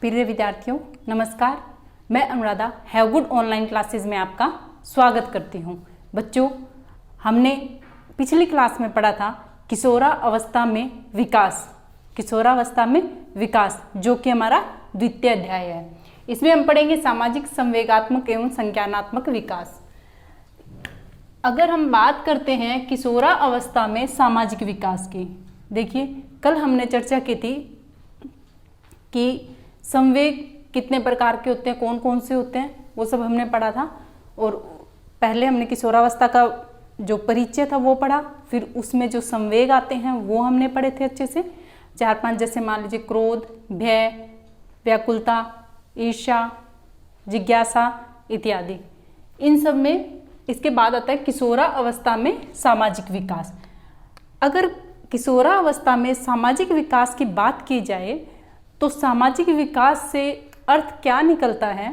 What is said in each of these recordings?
प्रिय विद्यार्थियों, नमस्कार। मैं Anuradha have good online classes में आपका स्वागत करती हूं। बच्चों, हमने पिछली क्लास में पढ़ा था किशोरावस्था में विकास, जो कि हमारा द्वितीय अध्याय है। इसमें हम पढ़ेंगे सामाजिक, संवेगात्मक एवं संज्ञानात्मक विकास। अगर हम बात करते हैं किशोरावस्था में सामाजिक विकास की, देखिए कल हमने चर्चा की थी कि संवेग कितने प्रकार के होते हैं, कौन कौन से होते हैं, वो सब हमने पढ़ा था। और पहले हमने किशोरावस्था का जो परिचय था वो पढ़ा, फिर उसमें जो संवेग आते हैं वो हमने पढ़े थे अच्छे से, 4-5। जैसे मान लीजिए क्रोध, भय, व्याकुलता, ईर्ष्या, जिज्ञासा इत्यादि। इन सब में इसके बाद आता है किशोरावस्था में सामाजिक विकास। अगर किशोरावस्था में सामाजिक विकास की बात की जाए तो सामाजिक विकास से अर्थ क्या निकलता है?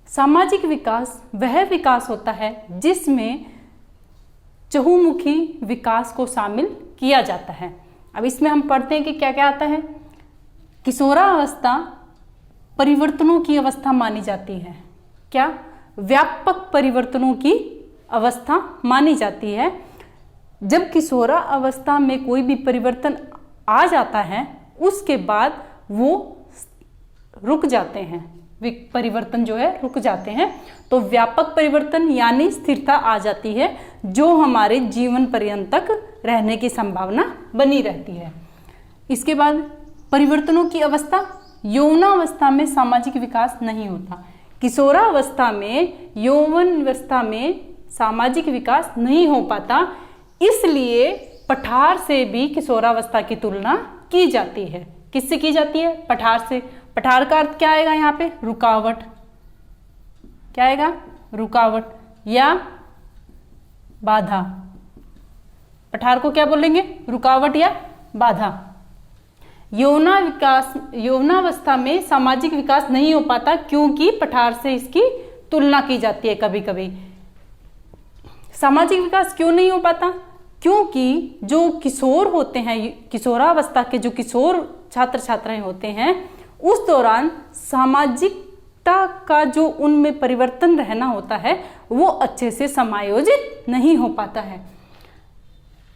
सामाजिक विकास वह विकास होता है जिसमें चहुमुखी विकास को शामिल किया जाता है। अब इसमें हम पढ़ते हैं कि क्या क्या आता है। किशोरावस्था परिवर्तनों की अवस्था मानी जाती है। क्या? व्यापक परिवर्तनों की अवस्था मानी जाती है। जब किशोरावस्था में कोई भी परिवर्तन आ जाता है उसके बाद वो रुक जाते हैं, परिवर्तन जो है रुक जाते हैं, तो व्यापक परिवर्तन यानी स्थिरता आ जाती है जो हमारे जीवन पर्यंत तक रहने की संभावना बनी रहती है। इसके बाद परिवर्तनों की अवस्था, यौवनावस्था में सामाजिक विकास नहीं होता। किशोरावस्था में, यौवनावस्था में सामाजिक विकास नहीं हो पाता, इसलिए पठार से भी किशोरावस्था की तुलना की जाती है। किससे की जाती है? पठार से। पठार का अर्थ क्या आएगा यहाँ पे? रुकावट। क्या आएगा? रुकावट या बाधा। पठार को क्या बोलेंगे? रुकावट या बाधा। यौवनावस्था में सामाजिक विकास नहीं हो पाता क्योंकि पठार से इसकी तुलना की जाती है कभी कभी। सामाजिक विकास क्यों नहीं हो पाता? क्योंकि जो किशोर होते हैं, किशोरावस्था के जो किशोर छात्र छात्राएं होते हैं, उस दौरान सामाजिकता का जो उनमें परिवर्तन रहना होता है वो अच्छे से समायोजित नहीं हो पाता है,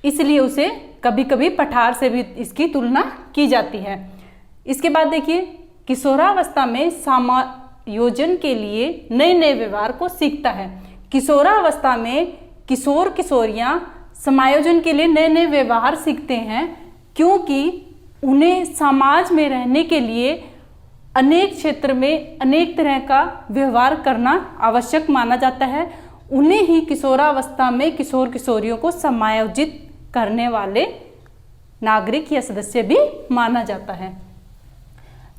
इसलिए उसे कभी कभी पठार से भी इसकी तुलना की जाती है। इसके बाद देखिए, किशोरावस्था में समायोजन के लिए नए नए व्यवहार को सीखता है। किशोरावस्था में किशोर किशोरियां समायोजन के लिए नए नए व्यवहार सीखते हैं क्योंकि उन्हें समाज में रहने के लिए अनेक क्षेत्र में अनेक तरह का व्यवहार करना आवश्यक माना जाता है। उन्हें ही किशोरावस्था में किशोर किशोरियों को समायोजित करने वाले नागरिक या सदस्य भी माना जाता है।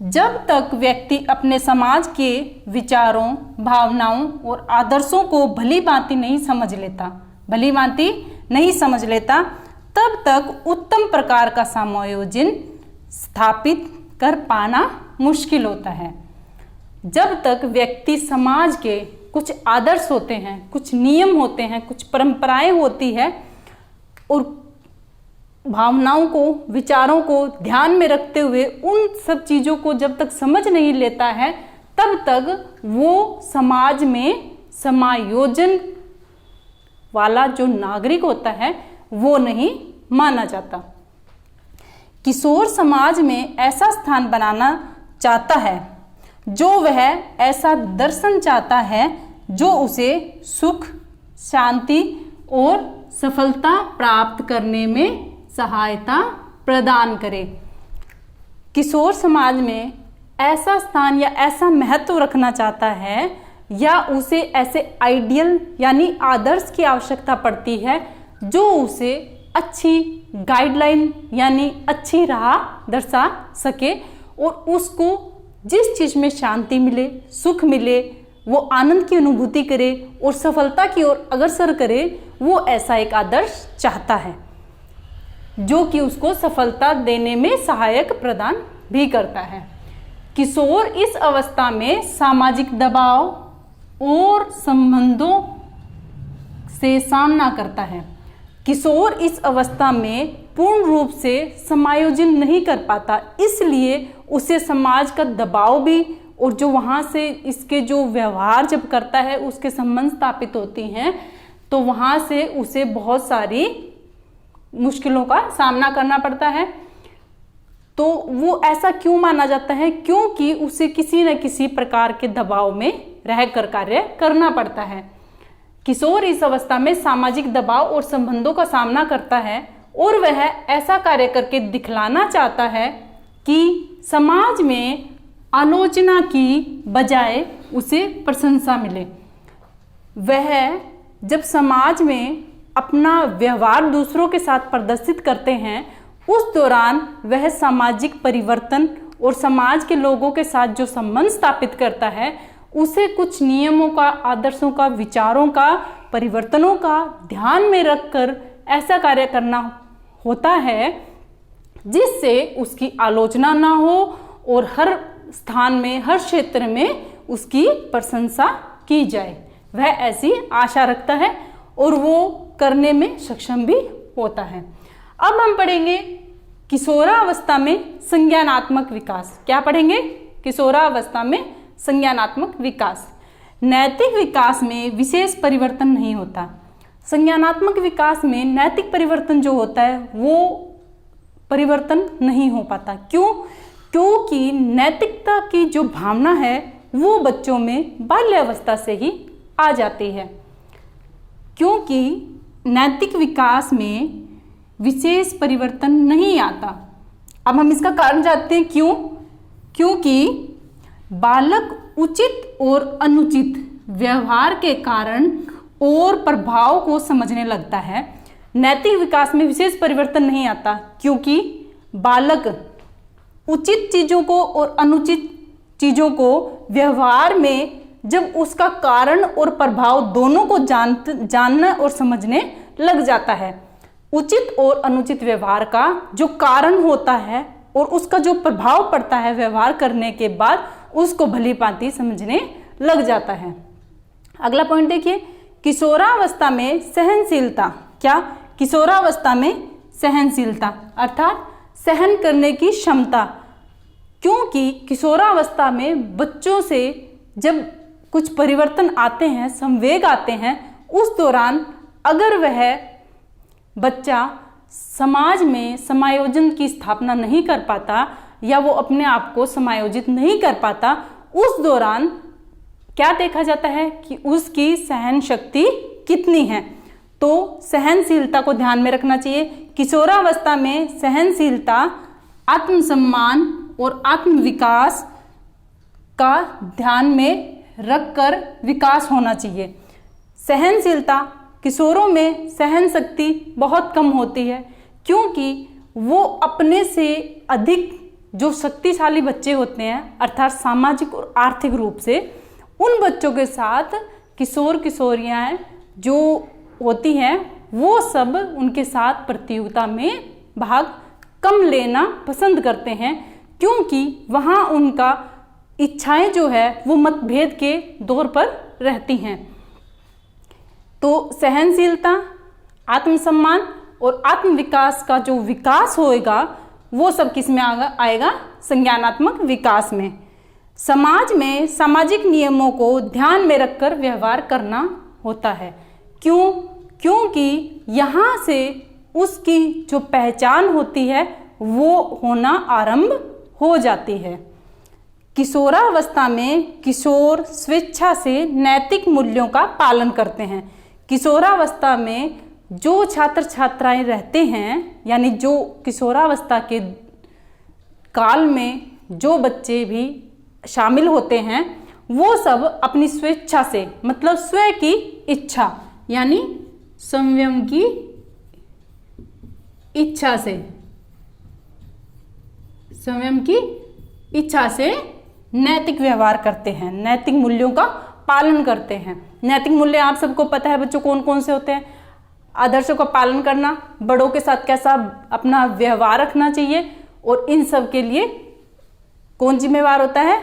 जब तक व्यक्ति अपने समाज के विचारों, भावनाओं और आदर्शों को भली भांति नहीं समझ लेता, तब तक उत्तम प्रकार का समायोजन स्थापित कर पाना मुश्किल होता है। जब तक व्यक्ति समाज के कुछ आदर्श होते हैं, कुछ नियम होते हैं, कुछ परंपराएं होती है और भावनाओं को, विचारों को ध्यान में रखते हुए उन सब चीज़ों को जब तक समझ नहीं लेता है, तब तक वो समाज में समायोजन वाला जो नागरिक होता है वो नहीं माना जाता। किशोर समाज में ऐसा स्थान बनाना चाहता है, जो वह ऐसा दर्शन चाहता है जो उसे सुख, शांति और सफलता प्राप्त करने में सहायता प्रदान करे। किशोर समाज में ऐसा स्थान या ऐसा महत्व रखना चाहता है या उसे ऐसे आइडियल यानी आदर्श की आवश्यकता पड़ती है जो उसे अच्छी गाइडलाइन यानी अच्छी राह दर्शा सके और उसको जिस चीज़ में शांति मिले, सुख मिले, वो आनंद की अनुभूति करे और सफलता की ओर अग्रसर करे, वो ऐसा एक आदर्श चाहता है जो कि उसको सफलता देने में सहायक प्रदान भी करता है। किशोर इस अवस्था में सामाजिक दबाव और संबंधों से सामना करता है। किशोर इस अवस्था में पूर्ण रूप से समायोजन नहीं कर पाता, इसलिए उसे समाज का दबाव भी और जो वहाँ से इसके जो व्यवहार जब करता है उसके संबंध स्थापित होती हैं, तो वहाँ से उसे बहुत सारी मुश्किलों का सामना करना पड़ता है। तो वो ऐसा क्यों माना जाता है? क्योंकि उसे किसी न किसी प्रकार के दबाव में रहकर कार्य करना पड़ता है। किशोर इस अवस्था में सामाजिक दबाव और संबंधों का सामना करता है और वह ऐसा कार्य करके दिखलाना चाहता है कि समाज में आलोचना की बजाय उसे प्रशंसा मिले। वह जब समाज में अपना व्यवहार दूसरों के साथ प्रदर्शित करते हैं, उस दौरान वह सामाजिक परिवर्तन और समाज के लोगों के साथ जो संबंध स्थापित करता है, उसे कुछ नियमों का, आदर्शों का, विचारों का, परिवर्तनों का ध्यान में रखकर ऐसा कार्य करना होता है जिससे उसकी आलोचना ना हो और हर स्थान में, हर क्षेत्र में उसकी प्रशंसा की जाए। वह ऐसी आशा रखता है और वो करने में सक्षम भी होता है। अब हम पढ़ेंगे किशोरावस्था में संज्ञानात्मक विकास। क्या पढ़ेंगे? किशोरावस्था में संज्ञानात्मक विकास। नैतिक विकास में विशेष परिवर्तन नहीं होता। संज्ञानात्मक विकास में नैतिक परिवर्तन जो होता है वो परिवर्तन नहीं हो पाता। क्यों? क्योंकि नैतिकता की जो भावना है वो बच्चों में बाल्यावस्था से ही आ जाती है। क्योंकि नैतिक विकास में विशेष परिवर्तन नहीं आता। अब हम इसका कारण जानते हैं। क्यों? क्योंकि बालक उचित और अनुचित व्यवहार के कारण और प्रभाव को समझने लगता है। नैतिक विकास में विशेष परिवर्तन नहीं आता क्योंकि बालक उचित चीज़ों को और अनुचित चीज़ों को व्यवहार में जब उसका कारण और प्रभाव दोनों को जानना और समझने लग जाता है। उचित और अनुचित व्यवहार का जो कारण होता है और उसका जो प्रभाव पड़ता है व्यवहार करने के बाद, उसको भली भांति समझने लग जाता है। अगला पॉइंट देखिए, किशोरावस्था में सहनशीलता। क्या? किशोरावस्था में सहनशीलता अर्थात सहन करने की क्षमता। क्योंकि किशोरावस्था में बच्चों से जब कुछ परिवर्तन आते हैं, संवेग आते हैं, उस दौरान अगर वह बच्चा समाज में समायोजन की स्थापना नहीं कर पाता या वो अपने आप को समायोजित नहीं कर पाता, उस दौरान क्या देखा जाता है कि उसकी सहन शक्ति कितनी है। तो सहनशीलता को ध्यान में रखना चाहिए। किशोरावस्था में सहनशीलता, आत्मसम्मान और आत्मविकास का ध्यान में रखकर विकास होना चाहिए। सहनशीलता, किशोरों में सहन शक्ति बहुत कम होती है क्योंकि वो अपने से अधिक जो शक्तिशाली बच्चे होते हैं अर्थात सामाजिक और आर्थिक रूप से, उन बच्चों के साथ किशोर किशोरियाँ जो होती हैं वो सब उनके साथ प्रतियोगिता में भाग कम लेना पसंद करते हैं क्योंकि वहाँ उनका इच्छाएं जो है वो मतभेद के दौर पर रहती हैं। तो सहनशीलता, आत्मसम्मान और आत्मविकास का जो विकास होएगा वो सब किस में आएगा? संज्ञानात्मक विकास में। समाज में सामाजिक नियमों को ध्यान में रखकर व्यवहार करना होता है। क्यों? क्योंकि यहाँ से उसकी जो पहचान होती है वो होना आरंभ हो जाती है। किशोरावस्था में किशोर स्वेच्छा से नैतिक मूल्यों का पालन करते हैं। किशोरावस्था में जो छात्र छात्राएं रहते हैं, यानी जो किशोरावस्था के काल में जो बच्चे भी शामिल होते हैं, वो सब अपनी स्वेच्छा से, मतलब स्वयं की इच्छा यानी संयम की इच्छा से, संयम की इच्छा से नैतिक व्यवहार करते हैं, नैतिक मूल्यों का पालन करते हैं। नैतिक मूल्य आप सबको पता है बच्चों कौन कौन से होते हैं? आदर्शों का पालन करना, बड़ों के साथ कैसा अपना व्यवहार रखना चाहिए, और इन सब के लिए कौन जिम्मेवार होता है?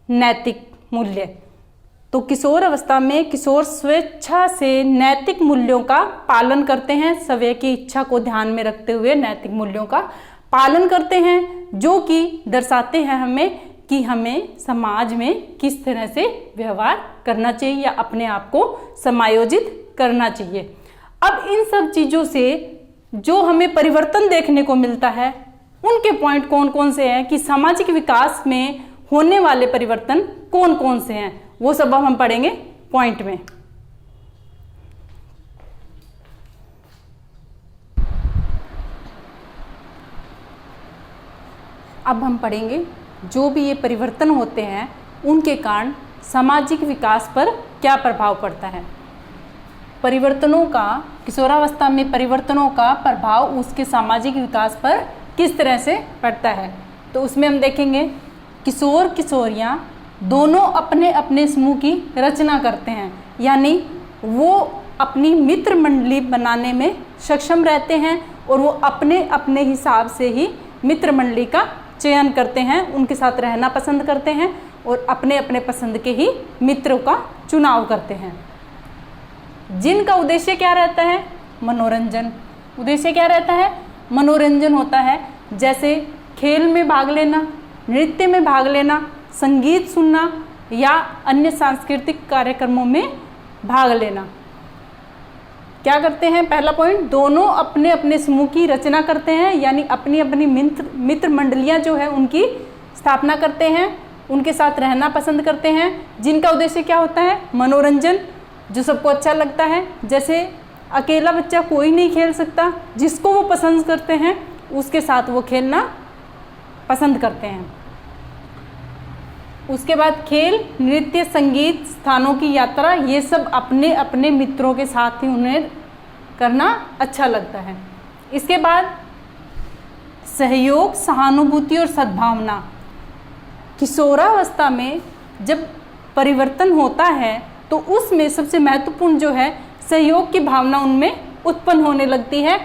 नैतिक मूल्य। तो किशोर अवस्था में किशोर स्वेच्छा से नैतिक मूल्यों का पालन करते हैं, स्वयं की इच्छा को ध्यान में रखते हुए नैतिक मूल्यों का पालन करते हैं, जो कि दर्शाते हैं हमें कि हमें समाज में किस तरह से व्यवहार करना चाहिए या अपने आप को समायोजित करना चाहिए। अब इन सब चीज़ों से जो हमें परिवर्तन देखने को मिलता है उनके पॉइंट कौन कौन से हैं, कि सामाजिक विकास में होने वाले परिवर्तन कौन कौन से हैं, वो सब अब हम पढ़ेंगे पॉइंट में। अब हम पढ़ेंगे जो भी ये परिवर्तन होते हैं उनके कारण सामाजिक विकास पर क्या प्रभाव पड़ता है। परिवर्तनों का, किशोरावस्था में परिवर्तनों का प्रभाव उसके सामाजिक विकास पर किस तरह से पड़ता है। तो उसमें हम देखेंगे किशोर किशोरियाँ दोनों अपने अपने समूह की रचना करते हैं, यानी वो अपनी मित्र मंडली बनाने में सक्षम रहते हैं और वो अपने अपने हिसाब से ही मित्र मंडली का चयन करते हैं, उनके साथ रहना पसंद करते हैं और अपने अपने पसंद के ही मित्रों का चुनाव करते हैं, जिनका उद्देश्य क्या रहता है, मनोरंजन। उद्देश्य क्या रहता है, मनोरंजन होता है। जैसे खेल में भाग लेना, नृत्य में भाग लेना, संगीत सुनना या अन्य सांस्कृतिक कार्यक्रमों में भाग लेना। क्या करते हैं, पहला पॉइंट, दोनों अपने अपने समूह की रचना करते हैं, यानी अपनी अपनी मित्र मंडलियां जो है उनकी स्थापना करते हैं, उनके साथ रहना पसंद करते हैं, जिनका उद्देश्य क्या होता है, मनोरंजन, जो सबको अच्छा लगता है। जैसे अकेला बच्चा कोई नहीं खेल सकता, जिसको वो पसंद करते हैं उसके साथ वो खेलना पसंद करते हैं। उसके बाद खेल, नृत्य, संगीत, स्थानों की यात्रा, ये सब अपने अपने मित्रों के साथ ही उन्हें करना अच्छा लगता है। इसके बाद सहयोग, सहानुभूति और सद्भावना। किशोरावस्था में जब परिवर्तन होता है तो उसमें सबसे महत्वपूर्ण जो है सहयोग की भावना उनमें उत्पन्न होने लगती है।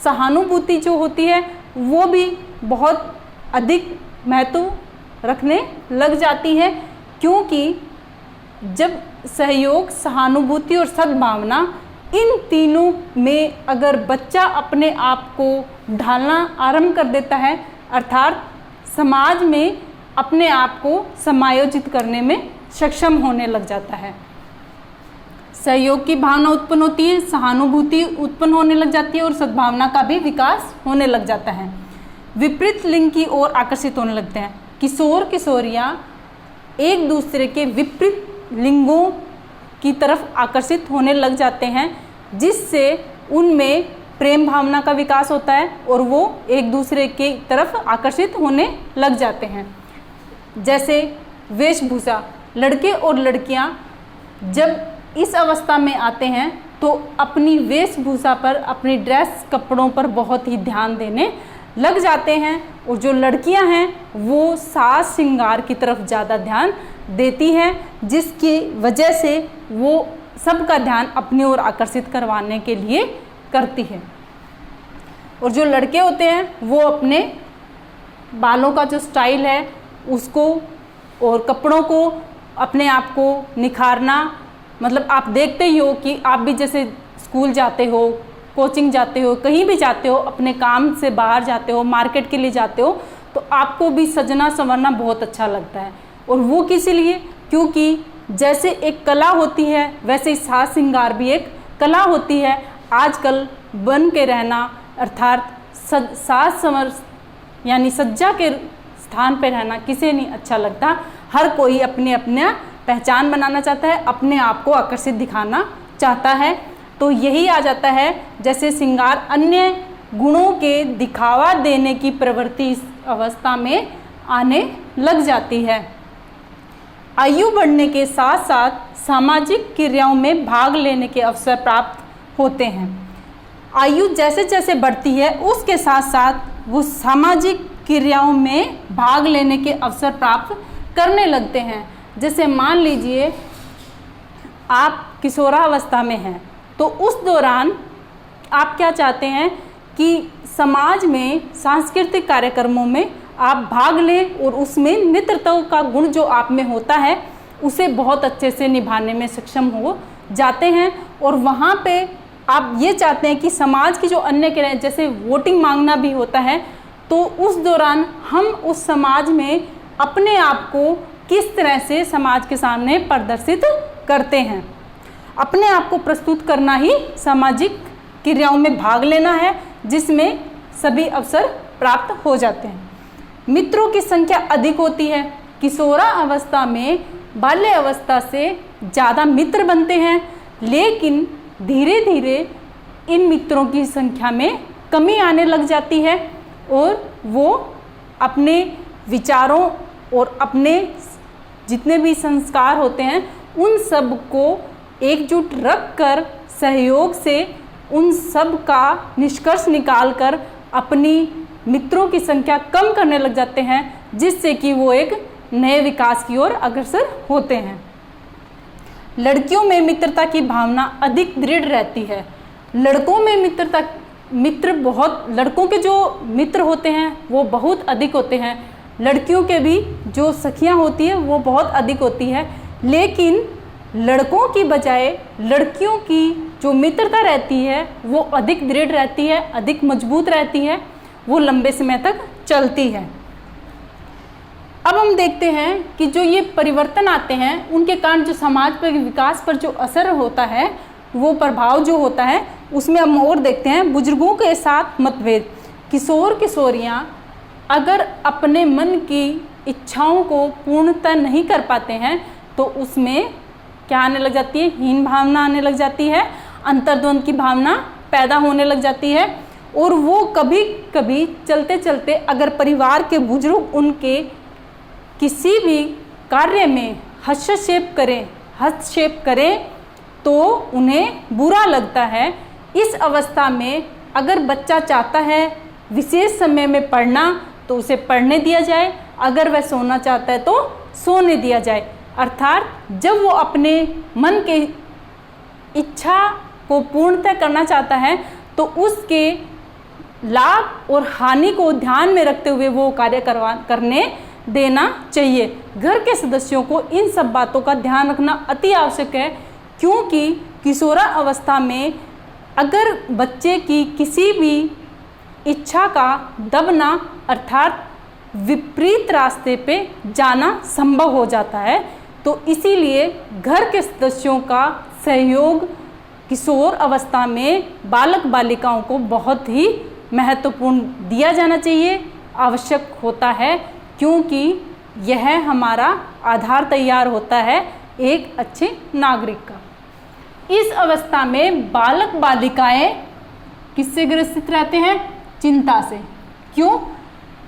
सहानुभूति जो होती है वो भी बहुत अधिक महत्व रखने लग जाती है, क्योंकि जब सहयोग, सहानुभूति और सद्भावना, इन तीनों में अगर बच्चा अपने आप को ढालना आरंभ कर देता है, अर्थात समाज में अपने आप को समायोजित करने में सक्षम होने लग जाता है। सहयोग की भावना उत्पन्न होती है, सहानुभूति उत्पन्न होने लग जाती है और सद्भावना का भी विकास होने लग जाता है। विपरीत लिंग की ओर आकर्षित होने लगते हैं। किशोर किशोरियाँ एक दूसरे के विपरीत लिंगों की तरफ आकर्षित होने लग जाते हैं, जिससे उनमें प्रेम भावना का विकास होता है और वो एक दूसरे की तरफ आकर्षित होने लग जाते हैं। जैसे वेशभूषा, लड़के और लड़कियां जब इस अवस्था में आते हैं तो अपनी वेशभूषा पर, अपनी ड्रेस, कपड़ों पर बहुत ही ध्यान देने लग जाते हैं, और जो लड़कियां हैं वो साज श्रृंगार की तरफ ज़्यादा ध्यान देती हैं, जिसकी वजह से वो सबका ध्यान अपनी ओर आकर्षित करवाने के लिए करती है। और जो लड़के होते हैं वो अपने बालों का जो स्टाइल है उसको और कपड़ों को, अपने आप को निखारना, मतलब आप देखते ही हो कि आप भी जैसे स्कूल जाते हो, कोचिंग जाते हो, कहीं भी जाते हो, अपने काम से बाहर जाते हो, मार्केट के लिए जाते हो, तो आपको भी सजना संवरना बहुत अच्छा लगता है। और वो किस लिए, क्योंकि जैसे एक कला होती है वैसे ही साज श्रृंगार भी एक कला होती है। आजकल बन के रहना अर्थात साज संवर यानी सज्जा के स्थान पर रहना किसे नहीं अच्छा लगता। हर कोई अपने अपना पहचान बनाना चाहता है, अपने आप को आकर्षित दिखाना चाहता है। तो यही आ जाता है जैसे श्रृंगार अन्य गुणों के दिखावा देने की प्रवृत्ति इस अवस्था में आने लग जाती है। आयु बढ़ने के साथ साथ सामाजिक क्रियाओं में भाग लेने के अवसर प्राप्त होते हैं। आयु जैसे जैसे बढ़ती है उसके साथ साथ वो सामाजिक क्रियाओं में भाग लेने के अवसर प्राप्त करने लगते हैं। जैसे मान लीजिए आप किशोरावस्था में हैं, तो उस दौरान आप क्या चाहते हैं कि समाज में सांस्कृतिक कार्यक्रमों में आप भाग लें और उसमें मित्रता का गुण जो आप में होता है उसे बहुत अच्छे से निभाने में सक्षम हो जाते हैं। और वहाँ पे आप ये चाहते हैं कि समाज की जो अन्य क्रियाएं, जैसे वोटिंग मांगना भी होता है, तो उस दौरान हम उस समाज में अपने आप को किस तरह से समाज के सामने प्रदर्शित करते हैं। अपने आप को प्रस्तुत करना ही सामाजिक क्रियाओं में भाग लेना है, जिसमें सभी अवसर प्राप्त हो जाते हैं। मित्रों की संख्या अधिक होती है। किशोरावस्था में बाल्य अवस्था से ज़्यादा मित्र बनते हैं, लेकिन धीरे धीरे इन मित्रों की संख्या में कमी आने लग जाती है और वो अपने विचारों और अपने जितने भी संस्कार होते हैं उन सब को एकजुट रखकर सहयोग से उन सब का निष्कर्ष निकालकर अपनी मित्रों की संख्या कम करने लग जाते हैं, जिससे कि वो एक नए विकास की ओर अग्रसर होते हैं। लड़कियों में मित्रता की भावना अधिक दृढ़ रहती है। लड़कों में लड़कों के जो मित्र होते हैं वो बहुत अधिक होते हैं। लड़कियों के भी जो सखियां होती है वो बहुत अधिक होती है, लेकिन लड़कों की बजाय लड़कियों की जो मित्रता रहती है वो अधिक दृढ़ रहती है, अधिक मजबूत रहती है, वो लंबे समय तक चलती है। अब हम देखते हैं कि जो ये परिवर्तन आते हैं उनके कारण जो समाज पर विकास पर जो असर होता है, वो प्रभाव जो होता है उसमें हम और देखते हैं। बुजुर्गों के साथ मतभेद। किशोर किशोरियाँ अगर अपने मन की इच्छाओं को पूर्णतः नहीं कर पाते हैं तो उसमें क्या आने लग जाती है, हीन भावना आने लग जाती है, अंतर्द्वंद की भावना पैदा होने लग जाती है। और वो कभी कभी चलते चलते अगर परिवार के बुजुर्ग उनके किसी भी कार्य में हस्तक्षेप करें तो उन्हें बुरा लगता है। इस अवस्था में अगर बच्चा चाहता है विशेष समय में पढ़ना तो उसे पढ़ने दिया जाए, अगर वह सोना चाहता है तो सोने दिया जाए। अर्थात जब वो अपने मन के इच्छा को पूर्णतः करना चाहता है तो उसके लाभ और हानि को ध्यान में रखते हुए वो कार्य करने देना चाहिए। घर के सदस्यों को इन सब बातों का ध्यान रखना अति आवश्यक है, क्योंकि किशोरावस्था में अगर बच्चे की किसी भी इच्छा का दबना अर्थात विपरीत रास्ते पे जाना संभव हो जाता है, तो इसीलिए घर के सदस्यों का सहयोग किशोर अवस्था में बालक बालिकाओं को बहुत ही महत्वपूर्ण दिया जाना चाहिए, आवश्यक होता है, क्योंकि यह हमारा आधार तैयार होता है एक अच्छे नागरिक का। इस अवस्था में बालक बालिकाएं किससे ग्रसित रहते हैं? चिंता से। क्यों?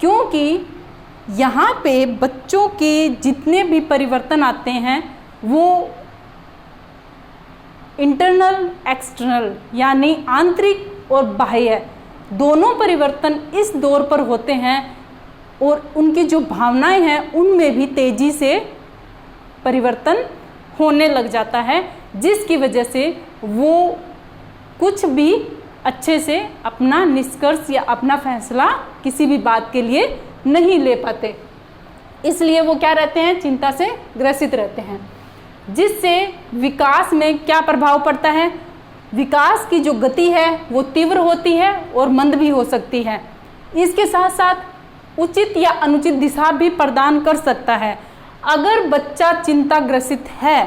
क्योंकि यहाँ पे बच्चों के जितने भी परिवर्तन आते हैं वो इंटरनल एक्सटर्नल यानी आंतरिक और बाह्य दोनों परिवर्तन इस दौर पर होते हैं और उनकी जो भावनाएं हैं उनमें भी तेजी से परिवर्तन होने लग जाता है, जिसकी वजह से वो कुछ भी अच्छे से अपना निष्कर्ष या अपना फैसला किसी भी बात के लिए नहीं ले पाते। इसलिए वो क्या रहते हैं? चिंता से ग्रसित रहते हैं, जिससे विकास में क्या प्रभाव पड़ता है? विकास की जो गति है वो तीव्र होती है और मंद भी हो सकती है। इसके साथ साथ उचित या अनुचित दिशा भी प्रदान कर सकता है। अगर बच्चा चिंता ग्रसित है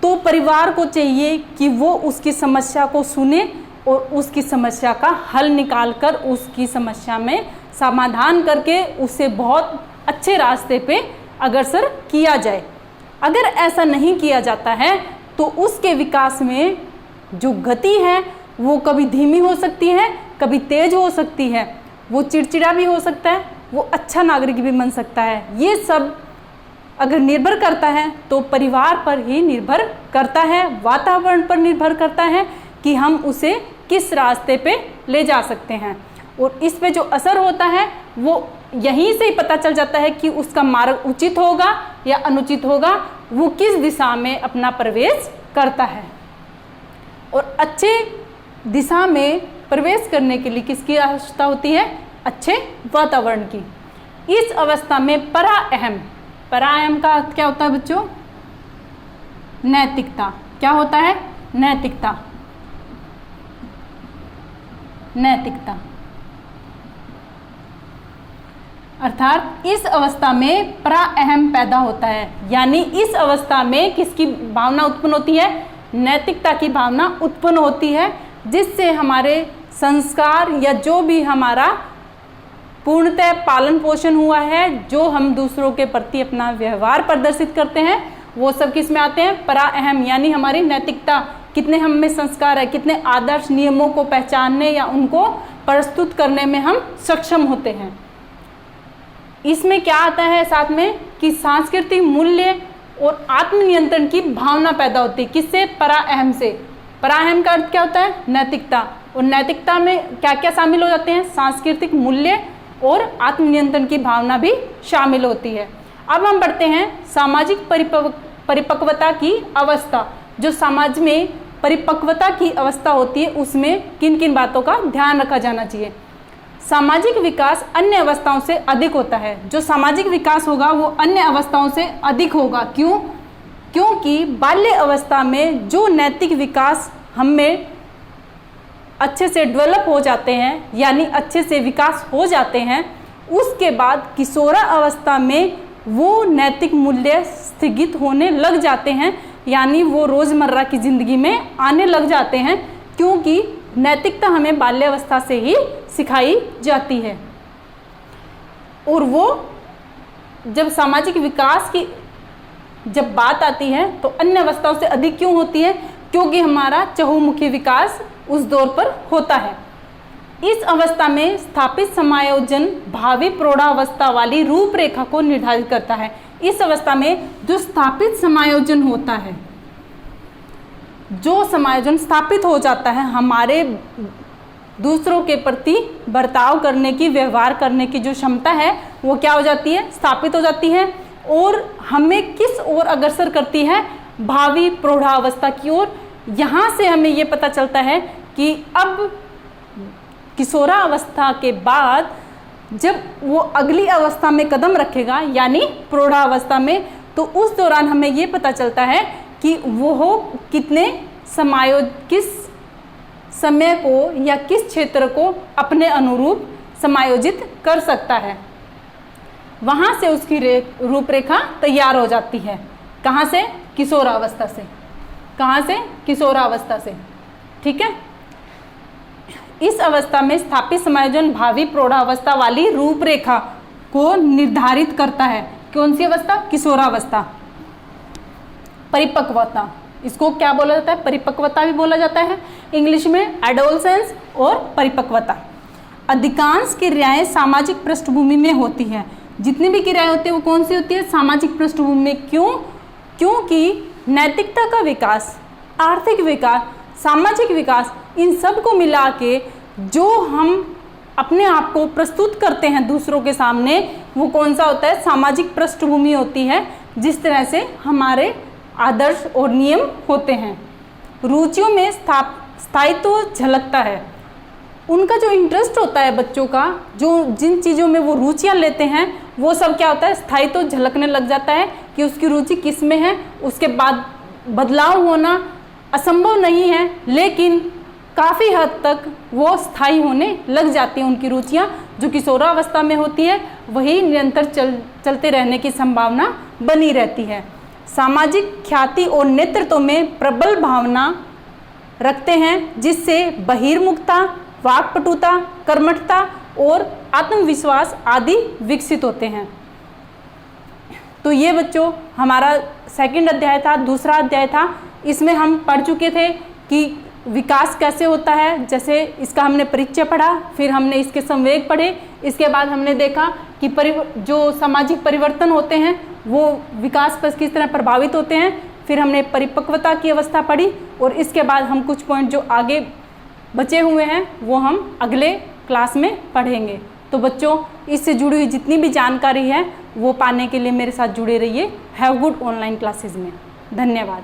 तो परिवार को चाहिए कि वो उसकी समस्या को सुने और उसकी समस्या का हल निकालकर उसकी समस्या में समाधान करके उसे बहुत अच्छे रास्ते पे अग्रसर किया जाए। अगर ऐसा नहीं किया जाता है तो उसके विकास में जो गति है वो कभी धीमी हो सकती है, कभी तेज हो सकती है, वो चिड़चिड़ा भी हो सकता है, वो अच्छा नागरिक भी बन सकता है। ये सब अगर निर्भर करता है तो परिवार पर ही निर्भर करता है, वातावरण पर निर्भर करता है कि हम उसे किस रास्ते पे ले जा सकते हैं। और इस पे जो असर होता है वो यहीं से ही पता चल जाता है कि उसका मार्ग उचित होगा या अनुचित होगा, वो किस दिशा में अपना प्रवेश करता है। और अच्छे दिशा में प्रवेश करने के लिए किसकी आवश्यकता होती है? अच्छे वातावरण की। इस अवस्था में पराअहम का अर्थ क्या होता है बच्चों? नैतिकता। क्या होता है? नैतिकता। अर्थात इस अवस्था में पराअहम पैदा होता है, यानी इस अवस्था में किसकी भावना उत्पन्न होती है? नैतिकता की भावना उत्पन्न होती है, जिससे हमारे संस्कार या जो भी हमारा पूर्णतः पालन पोषण हुआ है, जो हम दूसरों के प्रति अपना व्यवहार प्रदर्शित करते हैं, वो सब किस में आते हैं? पराअहम, यानी हमारी नैतिकता, कितने हम में संस्कार है, कितने आदर्श नियमों को पहचानने या उनको प्रस्तुत करने में हम सक्षम होते हैं। इसमें क्या आता है साथ में कि सांस्कृतिक मूल्य और आत्मनियंत्रण की भावना पैदा होती है। किससे? पराअहम से। पराअहम का अर्थ क्या होता है? नैतिकता। और नैतिकता में क्या क्या शामिल हो जाते हैं? सांस्कृतिक मूल्य और आत्मनियंत्रण की भावना भी शामिल होती है। अब हम बढ़ते हैं सामाजिक परिपक्वता की अवस्था। जो समाज में परिपक्वता की अवस्था होती है, उसमें किन किन बातों का ध्यान रखा जाना चाहिए? सामाजिक विकास अन्य अवस्थाओं से अधिक होता है। जो सामाजिक विकास होगा वो अन्य अवस्थाओं से अधिक होगा। क्यों? क्योंकि बाल्य अवस्था में जो नैतिक विकास हमें अच्छे से डेवलप हो जाते हैं, यानी अच्छे से विकास हो जाते हैं, उसके बाद किशोरा अवस्था में वो नैतिक मूल्य स्थगित होने लग जाते हैं, यानी वो रोज़मर्रा की ज़िंदगी में आने लग जाते हैं, क्योंकि नैतिकता हमें बाल्यावस्था से ही सिखाई जाती है। और वो जब सामाजिक विकास की जब बात आती है तो अन्य अवस्थाओं से अधिक क्यों होती है? क्योंकि हमारा चहुमुखी विकास उस दौर पर होता है। इस अवस्था में स्थापित समायोजन भावी प्रौढ़ावस्था वाली रूपरेखा को निर्धारित करता है। इस अवस्था में जो स्थापित समायोजन होता है, जो समायोजन स्थापित हो जाता है, हमारे दूसरों के प्रति बर्ताव करने की, व्यवहार करने की जो क्षमता है वो क्या हो जाती है? स्थापित हो जाती है। और हमें किस ओर अग्रसर करती है? भावी प्रौढ़ावस्था की ओर। यहाँ से हमें ये पता चलता है कि अब किशोरा अवस्था के बाद जब वो अगली अवस्था में कदम रखेगा, यानी प्रौढ़ावस्था में, तो उस दौरान हमें ये पता चलता है कि वो कितने किस समय को या किस क्षेत्र को अपने अनुरूप समायोजित कर सकता है। वहाँ से उसकी रूपरेखा तैयार हो जाती है। कहाँ से? किशोरावस्था से। कहाँ से? किशोरावस्था से। ठीक है। इस अवस्था में स्थापित समायोजन भावी प्रौढ़ावस्था वाली रूपरेखा को निर्धारित करता है। कौन सी अवस्था? किशोरावस्था। परिपक्वता, इसको क्या बोला जाता है? परिपक्वता भी बोला जाता है इंग्लिश में, एडोलसेंस और परिपक्वता। अधिकांश क्रियाएं सामाजिक पृष्ठभूमि में होती है। जितनी भी क्रियाएं होती है वो कौन सी होती है? सामाजिक पृष्ठभूमि में। क्यों? क्योंकि नैतिकता का विकास, आर्थिक विकास, सामाजिक विकास, इन सब को मिला के जो हम अपने आप को प्रस्तुत करते हैं दूसरों के सामने, वो कौन सा होता है? सामाजिक पृष्ठभूमि होती है, जिस तरह से हमारे आदर्श और नियम होते हैं। रुचियों में स्थायित्व झलकता है। उनका जो इंटरेस्ट होता है बच्चों का, जो जिन चीज़ों में वो रुचियाँ लेते हैं, वो सब क्या होता है? स्थायित्व झलकने लग जाता है कि उसकी रुचि किस में है। उसके बाद बदलाव होना असंभव नहीं है, लेकिन काफ़ी हद तक वो स्थायी होने लग जाती हैं। उनकी रुचियाँ जो किशोरावस्था में होती है वही निरंतर चलते रहने की संभावना बनी रहती है। सामाजिक ख्याति और नेतृत्व में प्रबल भावना रखते हैं, जिससे बहिर्मुखता, वाक्पटुता, कर्मठता और आत्मविश्वास आदि विकसित होते हैं। तो ये बच्चों हमारा सेकंड अध्याय था, दूसरा अध्याय था। इसमें हम पढ़ चुके थे कि विकास कैसे होता है। जैसे इसका हमने परिचय पढ़ा, फिर हमने इसके संवेग पढ़े, इसके बाद हमने देखा कि जो सामाजिक परिवर्तन होते हैं वो विकास पर किस तरह प्रभावित होते हैं। फिर हमने परिपक्वता की अवस्था पढ़ी, और इसके बाद हम कुछ पॉइंट जो आगे बचे हुए हैं वो हम अगले क्लास में पढ़ेंगे। तो बच्चों, इससे जुड़ी हुई जितनी भी जानकारी है वो पाने के लिए मेरे साथ जुड़े रहिए हैव गुड ऑनलाइन क्लासेस में। धन्यवाद।